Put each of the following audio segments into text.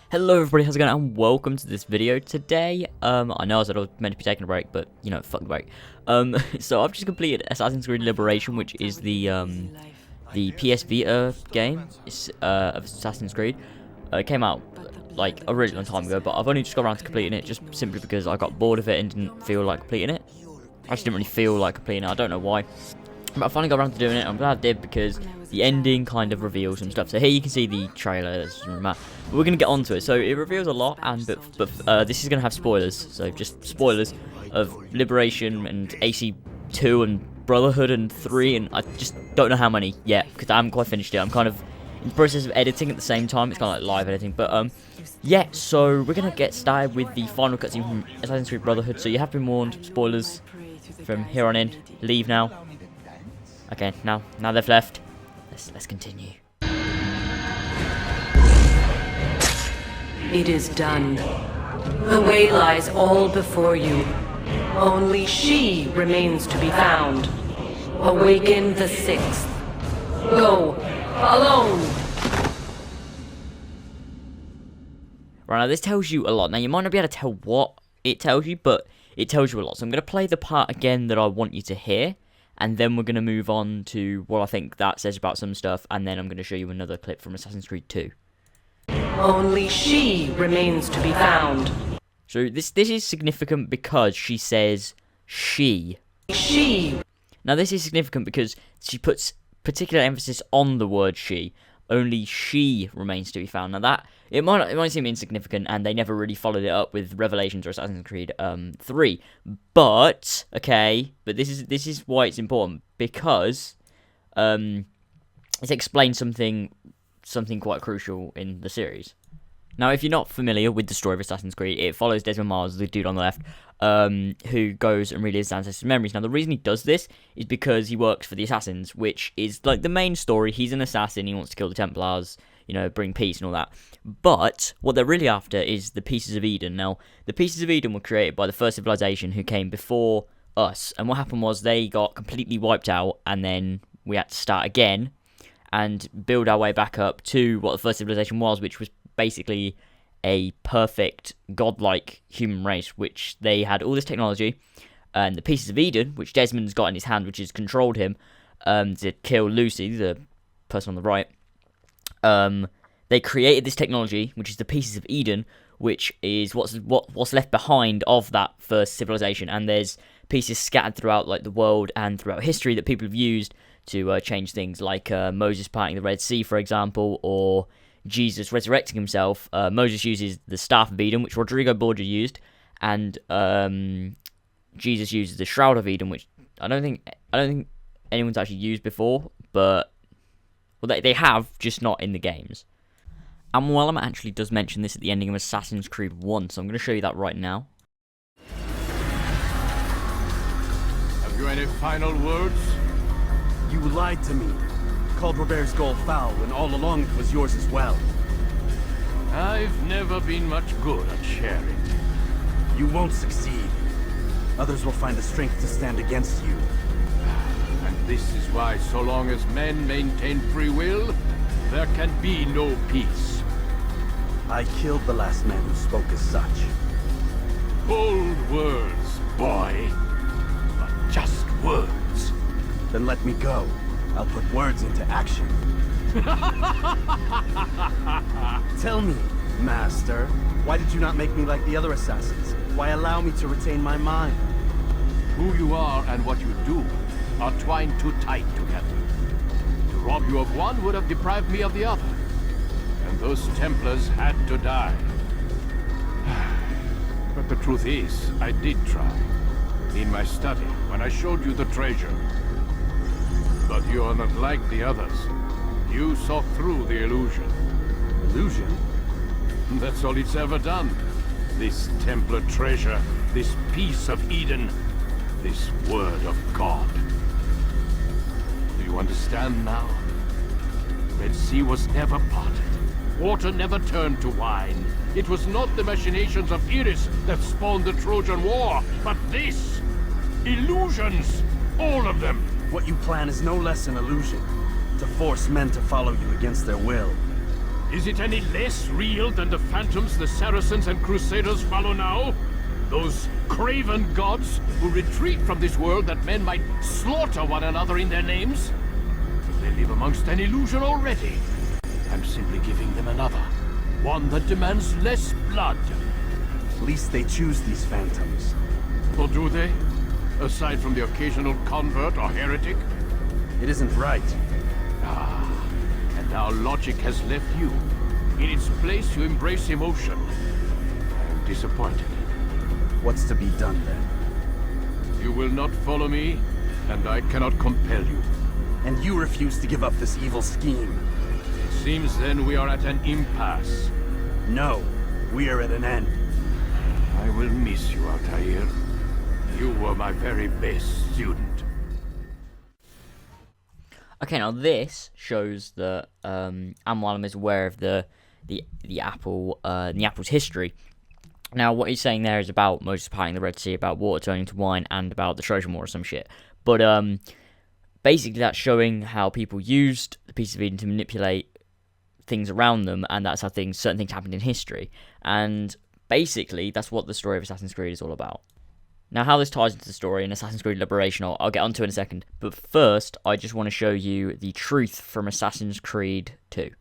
Hello everybody, how's it going, and welcome to this video. Today, I know I said I was meant to be taking a break, but, you know, fuck the break. So I've just completed Assassin's Creed Liberation, which is the PS Vita game of Assassin's Creed. It came out, like, a really long time ago, but I've only just got around to completing it, just simply because I got bored of it and didn't feel like completing it. I just didn't really feel like completing it, I don't know why. But I finally got around to doing it. I'm glad I did, because the ending kind of reveals some stuff. So here you can see the trailer. But we're going to get onto it. So it reveals a lot, but this is going to have spoilers. So just spoilers of Liberation and AC2 and Brotherhood and 3, and I just don't know how many yet, because I haven't quite finished it. I'm kind of in the process of editing at the same time. It's kind of like live editing, but yeah, so we're going to get started with the final cutscene from Assassin's Creed Brotherhood. So you have been warned, spoilers from here on in. Leave now. Okay, now they've left. Let's continue. It is done. The way lies all before you. Only she remains to be found. Awaken the sixth. Go alone. Right, now this tells you a lot. Now you might not be able to tell what it tells you, but it tells you a lot. So I'm going to play the part again that I want you to hear. And then we're going to move on to what I think that says about some stuff, and then I'm going to show you another clip from Assassin's Creed 2. Only she remains to be found. So this is significant because she says she. She. Now this is significant because she puts particular emphasis on the word she. Only she remains to be found. Now that it might seem insignificant, and they never really followed it up with Revelations or Assassin's Creed 3. But this is why it's important, because it explains something quite crucial in the series. Now, if you're not familiar with the story of Assassin's Creed, it follows Desmond, the dude on the left, who goes and relives his ancestors' memories. Now, the reason he does this is because he works for the Assassins, which is, like, the main story. He's an assassin, he wants to kill the Templars, you know, bring peace and all that. But what they're really after is the Pieces of Eden. Now, the Pieces of Eden were created by the first civilization who came before us. And what happened was they got completely wiped out, and then we had to start again and build our way back up to what the first civilization was, which was basically a perfect, godlike human race, which they had all this technology, and the Pieces of Eden, which Desmond's got in his hand, which has controlled him to kill Lucy, the person on the right. They created this technology, which is the Pieces of Eden, which is what's left behind of that first civilization, and there's pieces scattered throughout, like, the world and throughout history that people have used to change things, like Moses parting the Red Sea, for example, or Jesus resurrecting himself. Moses uses the Staff of Eden, which Rodrigo Borgia used, and Jesus uses the Shroud of Eden, which I don't think anyone's actually used before, but well, they have, just not in the games. And Mualim actually does mention this at the ending of Assassin's Creed 1, so I'm going to show you that right now. Have you any final words? You lied to me. Called Robert's goal foul, when all along it was yours as well. I've never been much good at sharing. You won't succeed. Others will find the strength to stand against you. And this is why, so long as men maintain free will, there can be no peace. I killed the last man who spoke as such. Bold words, boy. But just words. Then let me go. I'll put words into action. Tell me, Master, why did you not make me like the other assassins? Why allow me to retain my mind? Who you are and what you do are twined too tight together. To rob you of one would have deprived me of the other. And those Templars had to die. But the truth is, I did try. In my study, when I showed you the treasure. But you are not like the others. You saw through the illusion. Illusion? That's all it's ever done. This Templar treasure, this piece of Eden, this word of God. Do you understand now? Red Sea was never parted. Water never turned to wine. It was not the machinations of Iris that spawned the Trojan War, but this! Illusions! All of them! What you plan is no less an illusion. To force men to follow you against their will. Is it any less real than the phantoms the Saracens and Crusaders follow now? Those craven gods who retreat from this world that men might slaughter one another in their names? They live amongst an illusion already. I'm simply giving them another. One that demands less blood. At least they choose these phantoms. Or do they? Aside from the occasional convert or heretic? It isn't right. And now logic has left you. In its place, you embrace emotion. I am disappointed. What's to be done then? You will not follow me, and I cannot compel you. And you refuse to give up this evil scheme. It seems then we are at an impasse. No, we are at an end. I will miss you, Altair. You were my very best student. Okay, now this shows that Mualim is aware of the apple's history. Now, what he's saying there is about Moses parting the Red Sea, about water turning to wine, and about the Trojan War or some shit. But basically, that's showing how people used the piece of Eden to manipulate things around them, and that's how certain things happened in history. And basically, that's what the story of Assassin's Creed is all about. Now, how this ties into the story in Assassin's Creed Liberation, I'll get onto in a second. But first, I just want to show you the truth from Assassin's Creed 2.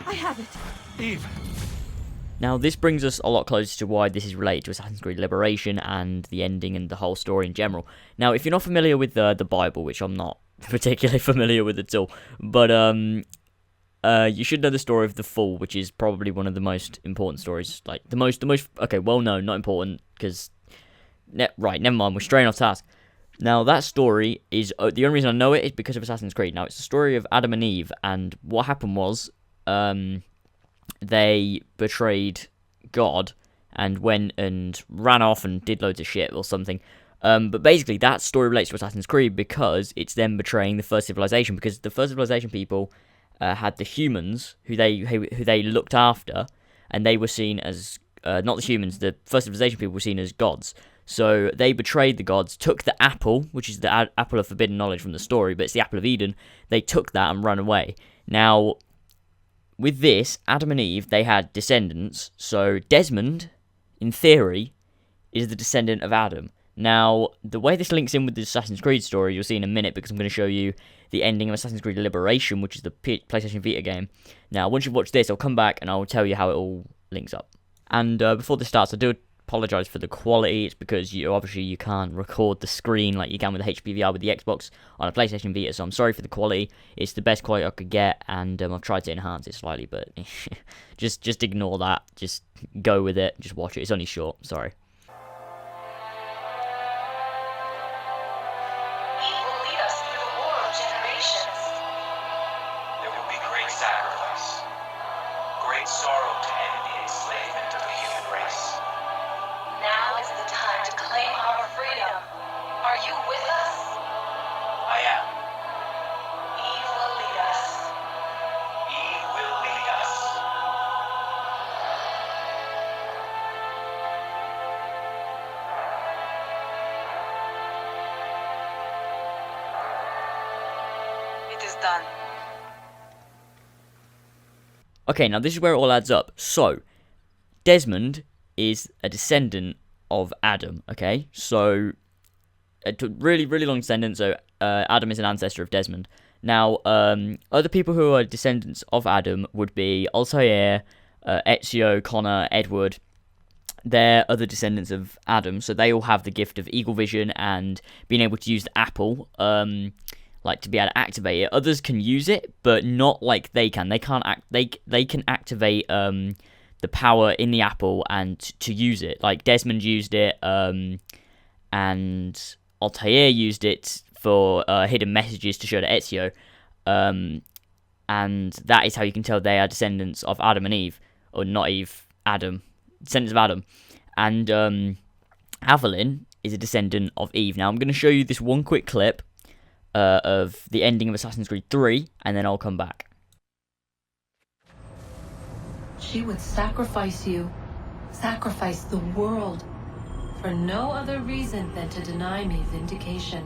I have it. Eve! Now, this brings us a lot closer to why this is related to Assassin's Creed Liberation and the ending and the whole story in general. Now, if you're not familiar with the Bible, which I'm not particularly familiar with at all, but you should know the story of the Fall, which is probably one of the most important stories. Like the most. Okay, well, no, not important because. Right, never mind. We're straying off task. Now, that story is the only reason I know it is because of Assassin's Creed. Now, it's the story of Adam and Eve, and what happened was they betrayed God and went and ran off and did loads of shit or something. But basically, that story relates to Assassin's Creed because it's them betraying the first civilization. Because the first civilization people had the humans who they looked after, and they were seen as not the humans. The first civilization people were seen as gods. So they betrayed the gods, took the apple, which is the apple of forbidden knowledge from the story, but it's the apple of Eden. They took that and ran away. Now, with this, Adam and Eve, they had descendants. So Desmond, in theory, is the descendant of Adam. Now, the way this links in with the Assassin's Creed story, you'll see in a minute, because I'm going to show you the ending of Assassin's Creed Liberation, which is the PlayStation Vita game. Now, once you've watched this, I'll come back and I'll tell you how it all links up. And before this starts, I do apologise for the quality. It's because you can't record the screen like you can with the HPVR with the Xbox on a PlayStation Vita, so I'm sorry for the quality. It's the best quality I could get, and I've tried to enhance it slightly, but just ignore that. Just go with it. Just watch it. It's only short. Sorry. Done. Okay, now this is where it all adds up. So, Desmond is a descendant of Adam, okay? So, a really, really long descendant, so Adam is an ancestor of Desmond. Now, other people who are descendants of Adam would be Altair, Ezio, Connor, Edward. They're other descendants of Adam, so they all have the gift of eagle vision and being able to use the apple, like to be able to activate it. Others can use it, but not like they can. They can't they can activate the power in the apple and to use it. Like Desmond used it, and Altair used it for hidden messages to show to Ezio. And that is how you can tell they are descendants of Adam and Eve. Or not Eve, Adam. Descendants of Adam. And Evelyn is a descendant of Eve. Now, I'm going to show you this one quick clip of the ending of Assassin's Creed 3, and then I'll come back. She would sacrifice you, sacrifice the world, for no other reason than to deny me vindication.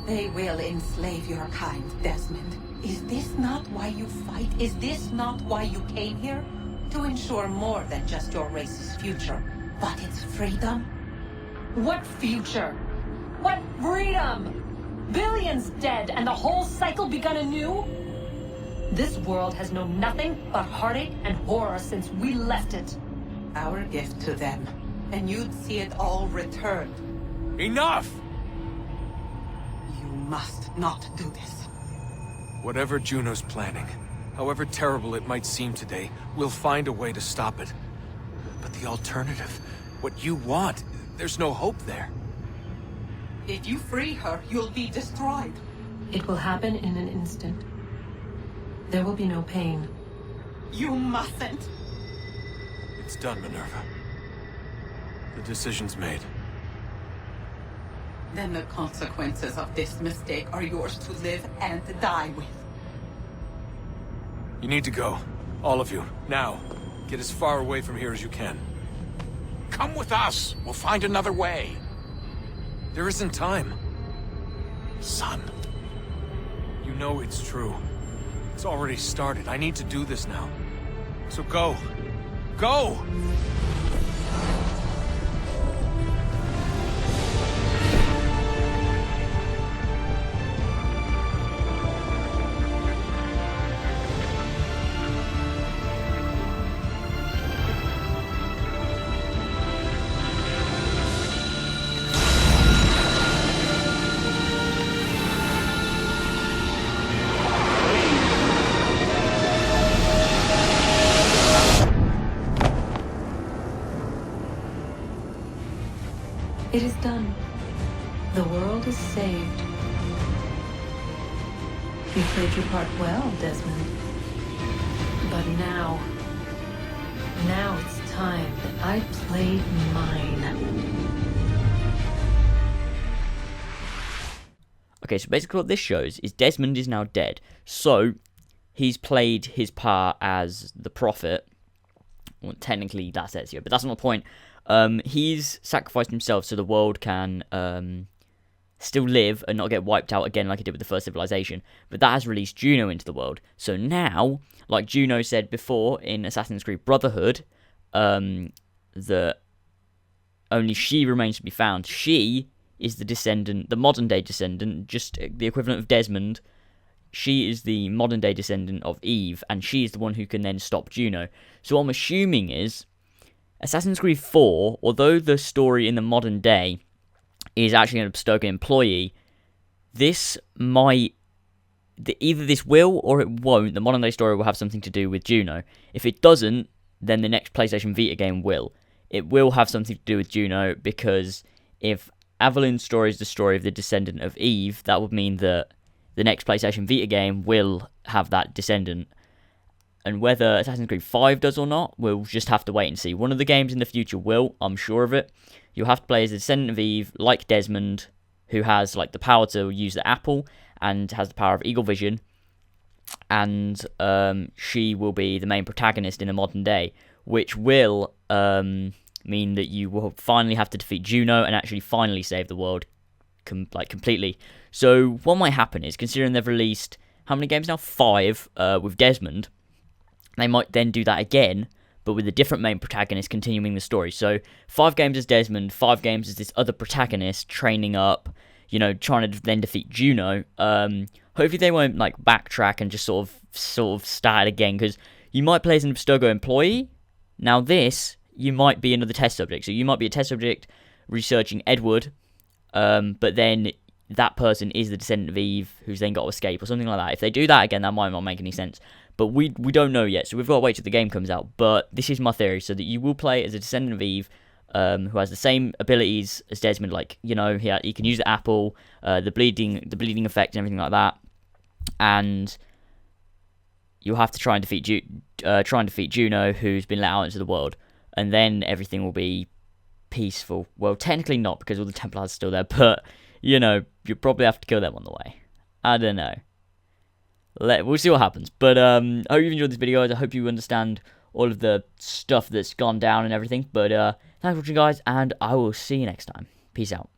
They will enslave your kind, Desmond. Is this not why you fight? Is this not why you came here? To ensure more than just your race's future, but its freedom? What future? What freedom? Billions dead and the whole cycle begun anew? This world has known nothing but heartache and horror since we left it. Our gift to them, and you'd see it all returned. Enough! You must not do this. Whatever Juno's planning, however terrible it might seem today, we'll find a way to stop it. But the alternative, what you want, there's no hope there. If you free her, you'll be destroyed. It will happen in an instant. There will be no pain. You mustn't. It's done, Minerva. The decision's made. Then the consequences of this mistake are yours to live and die with. You need to go. All of you. Now. Get as far away from here as you can. Come with us. We'll find another way. There isn't time. Son. You know it's true. It's already started. I need to do this now. So go. Go! It is done. The world is saved. You played your part well, Desmond. But now it's time that I played mine. Okay, so basically what this shows is Desmond is now dead. So, he's played his part as the prophet. Well, technically that's Ezio, but that's not the point. He's sacrificed himself so the world can still live and not get wiped out again like it did with the first civilization. But that has released Juno into the world. So now, like Juno said before in Assassin's Creed Brotherhood, that only she remains to be found. She is the descendant, the modern day descendant, just the equivalent of Desmond. She is the modern day descendant of Eve, and she is the one who can then stop Juno. So what I'm assuming is Assassin's Creed 4, although the story in the modern day is actually an Abstergo employee, this might... either this will or it won't. The modern day story will have something to do with Juno. If it doesn't, then the next PlayStation Vita game will. It will have something to do with Juno, because if Evelyn's story is the story of the descendant of Eve, that would mean that the next PlayStation Vita game will have that descendant. And whether Assassin's Creed 5 does or not, we'll just have to wait and see. One of the games in the future will, I'm sure of it. You'll have to play as a descendant of Eve, like Desmond, who has like the power to use the apple and has the power of eagle vision. And she will be the main protagonist in the modern day, which will mean that you will finally have to defeat Juno and actually finally save the world completely. So what might happen is, considering they've released, how many games now? 5 with Desmond. They might then do that again, but with a different main protagonist continuing the story. So 5 games as Desmond, 5 games as this other protagonist training up, you know, trying to then defeat Juno. Hopefully they won't like backtrack and just sort of start again, because you might play as an Abstergo employee. Now this, you might be another test subject. So you might be a test subject researching Edward, but then that person is the descendant of Eve who's then got to escape or something like that. If they do that again, that might not make any sense. But we don't know yet, so we've got to wait till the game comes out. But this is my theory, so that you will play as a descendant of Eve, who has the same abilities as Desmond. Like, you know, he can use the apple, the bleeding effect, and everything like that. And you'll have to try and defeat Juno, who's been let out into the world, and then everything will be peaceful. Well, technically not, because all the Templars are still there, but you know, you'll probably have to kill them on the way. I don't know. We'll see what happens. But I hope you enjoyed this video, guys. I hope you understand all of the stuff that's gone down and everything. But thanks for watching, guys, and I will see you next time. Peace out.